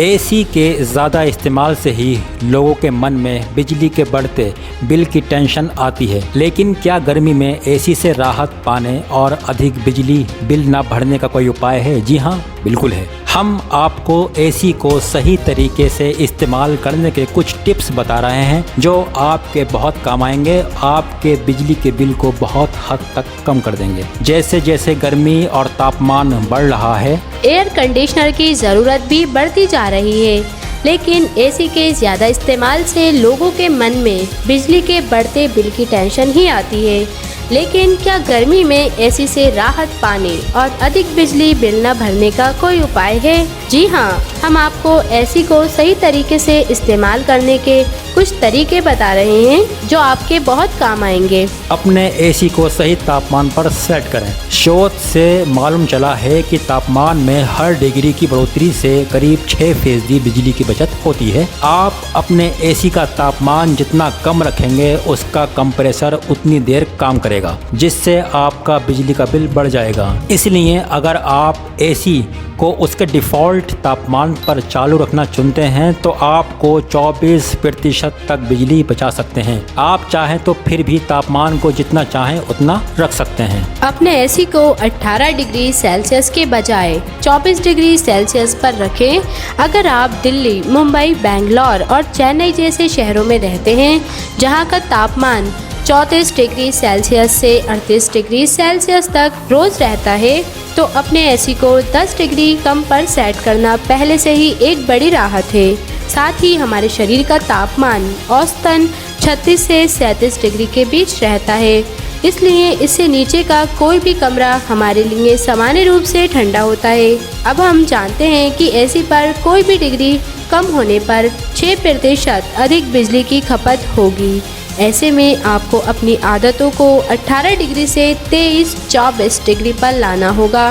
AC के ज़्यादा इस्तेमाल से ही लोगों के मन में बिजली के बढ़ते बिल की टेंशन आती है। लेकिन क्या गर्मी में एसी से राहत पाने और अधिक बिजली बिल ना भरने का कोई उपाय है? जी हाँ, बिल्कुल है। हम आपको एसी को सही तरीके से इस्तेमाल करने के कुछ टिप्स बता रहे हैं जो आपके बहुत काम आएंगे, आपके बिजली के बिल को बहुत हद तक कम कर देंगे। जैसे जैसे गर्मी और तापमान बढ़ रहा है, एयर कंडीशनर की ज़रूरत भी बढ़ती जा रही है, लेकिन एसी के ज़्यादा इस्तेमाल से लोगों के मन में बिजली के बढ़ते बिल की टेंशन ही आती है। लेकिन क्या गर्मी में एसी से राहत पाने और अधिक बिजली बिल न भरने का कोई उपाय है? जी हाँ, हम आपको एसी को सही तरीके से इस्तेमाल करने के कुछ तरीके बता रहे हैं जो आपके बहुत काम आएंगे। अपने एसी को सही तापमान पर सेट करें। शोध से मालूम चला है कि तापमान में हर डिग्री की बढ़ोतरी से करीब 6% बिजली की बचत होती है। आप अपने एसी का तापमान जितना कम रखेंगे उसका कंप्रेसर उतनी देर काम करेगा, जिससे आपका बिजली का बिल बढ़ जाएगा। इसलिए अगर आप एसी को उसके डिफ़ॉल्ट तापमान पर चालू रखना चुनते हैं तो आपको 24% तक बिजली बचा सकते हैं। आप चाहें तो फिर भी तापमान को जितना चाहें उतना रख सकते हैं। अपने एसी को 18 डिग्री सेल्सियस के बजाय 24 डिग्री सेल्सियस पर रखें। अगर आप दिल्ली, मुंबई, बेंगलोर और चेन्नई जैसे शहरों में रहते हैं जहां का तापमान 34 डिग्री सेल्सियस से 38 डिग्री सेल्सियस तक रोज रहता है, तो अपने एसी को 10 डिग्री कम पर सेट करना पहले से ही एक बड़ी राहत है। साथ ही हमारे शरीर का तापमान औसतन 36 से 37 डिग्री के बीच रहता है, इसलिए इससे नीचे का कोई भी कमरा हमारे लिए सामान्य रूप से ठंडा होता है। अब हम जानते हैं कि एसी पर कोई भी डिग्री कम होने पर 6% अधिक बिजली की खपत होगी। ऐसे में आपको अपनी आदतों को 18 डिग्री से 23-24 डिग्री पर लाना होगा।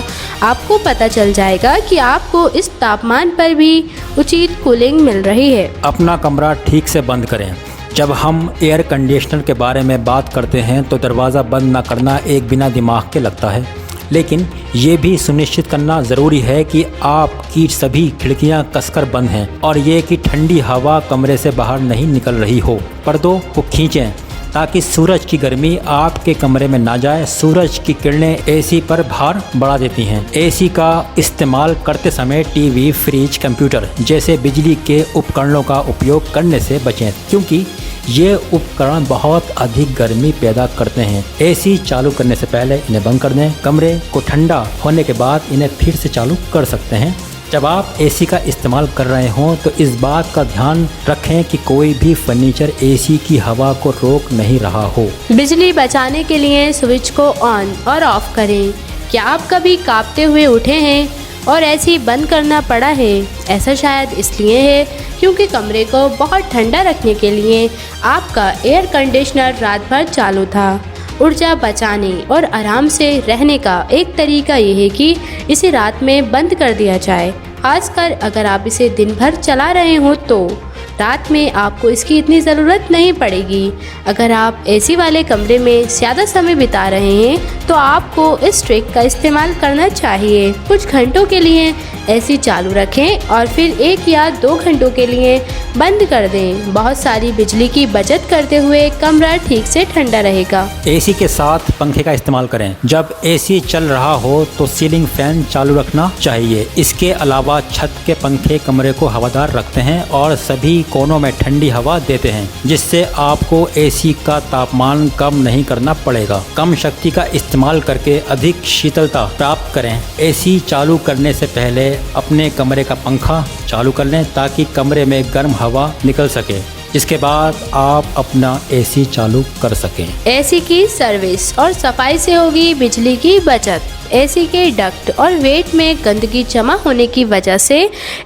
आपको पता चल जाएगा कि आपको इस तापमान पर भी उचित कूलिंग मिल रही है। अपना कमरा ठीक से बंद करें। जब हम एयर कंडीशनर के बारे में बात करते हैं तो दरवाज़ा बंद ना करना एक बिना दिमाग के लगता है, लेकिन ये भी सुनिश्चित करना ज़रूरी है कि आपकी सभी खिड़कियां कसकर बंद हैं और ये कि ठंडी हवा कमरे से बाहर नहीं निकल रही हो। पर्दों को खींचें ताकि सूरज की गर्मी आपके कमरे में ना जाए। सूरज की किरणें एसी पर भार बढ़ा देती हैं। एसी का इस्तेमाल करते समय टीवी, फ्रिज, कंप्यूटर जैसे बिजली के उपकरणों का उपयोग करने से बचें, क्योंकि ये उपकरण बहुत अधिक गर्मी पैदा करते हैं। एसी चालू करने से पहले इन्हें बंद कर दें। कमरे को ठंडा होने के बाद इन्हें फिर से चालू कर सकते हैं। जब आप एसी का इस्तेमाल कर रहे हों तो इस बात का ध्यान रखें कि कोई भी फर्नीचर एसी की हवा को रोक नहीं रहा हो। बिजली बचाने के लिए स्विच को ऑन और ऑफ करें। क्या आप कभी कांपते हुए उठे हैं और एसी बंद करना पड़ा है? ऐसा शायद इसलिए है क्योंकि कमरे को बहुत ठंडा रखने के लिए आपका एयर कंडीशनर रात भर चालू था। ऊर्जा बचाने और आराम से रहने का एक तरीका ये है कि इसे रात में बंद कर दिया जाए। खासकर अगर आप इसे दिन भर चला रहे हो तो रात में आपको इसकी इतनी ज़रूरत नहीं पड़ेगी। अगर आप एसी वाले कमरे में ज़्यादा समय बिता रहे हैं तो आपको इस ट्रिक का इस्तेमाल करना चाहिए। कुछ घंटों के लिए एसी चालू रखें और फिर 1 या 2 घंटों के लिए बंद कर दें। बहुत सारी बिजली की बचत करते हुए कमरा ठीक से ठंडा रहेगा। एसी के साथ पंखे का इस्तेमाल करें। जब एसी चल रहा हो तो सीलिंग फैन चालू रखना चाहिए। इसके अलावा छत के पंखे कमरे को हवादार रखते हैं और सभी कोनों में ठंडी हवा देते हैं, जिससे आपको एसी का तापमान कम नहीं करना पड़ेगा। कम शक्ति का इस्तेमाल करके अधिक शीतलता प्राप्त करें। एसी चालू करने से पहले अपने कमरे का पंखा चालू कर लें ताकि कमरे में गर्म हवा निकल सके, जिसके बाद आप अपना एसी चालू कर सकें। एसी की सर्विस और सफाई से होगी बिजली की बचत। एसी के डक्ट और वेट में गंदगी जमा होने की वजह से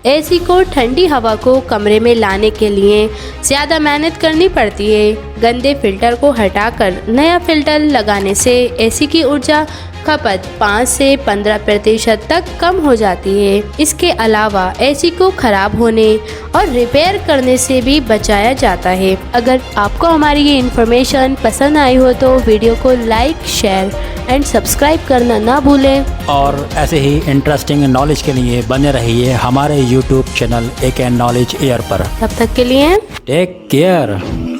एसी को ठंडी हवा को कमरे में लाने के लिए ज़्यादा मेहनत करनी पड़ती है। गंदे फिल्टर को हटाकर नया फिल्टर लगाने से एसी की ऊर्जा खपत 5 से 15% तक कम हो जाती है। इसके अलावा एसी को खराब होने और रिपेयर करने से भी बचाया जाता है। अगर आपको हमारी ये इन्फॉर्मेशन पसंद आई हो तो वीडियो को लाइक, शेयर एंड सब्सक्राइब करना ना भूलें। और ऐसे ही इंटरेस्टिंग नॉलेज के लिए बने रहिए हमारे YouTube channel AK Knowledge Air पर। तब तक के लिए टेक केयर।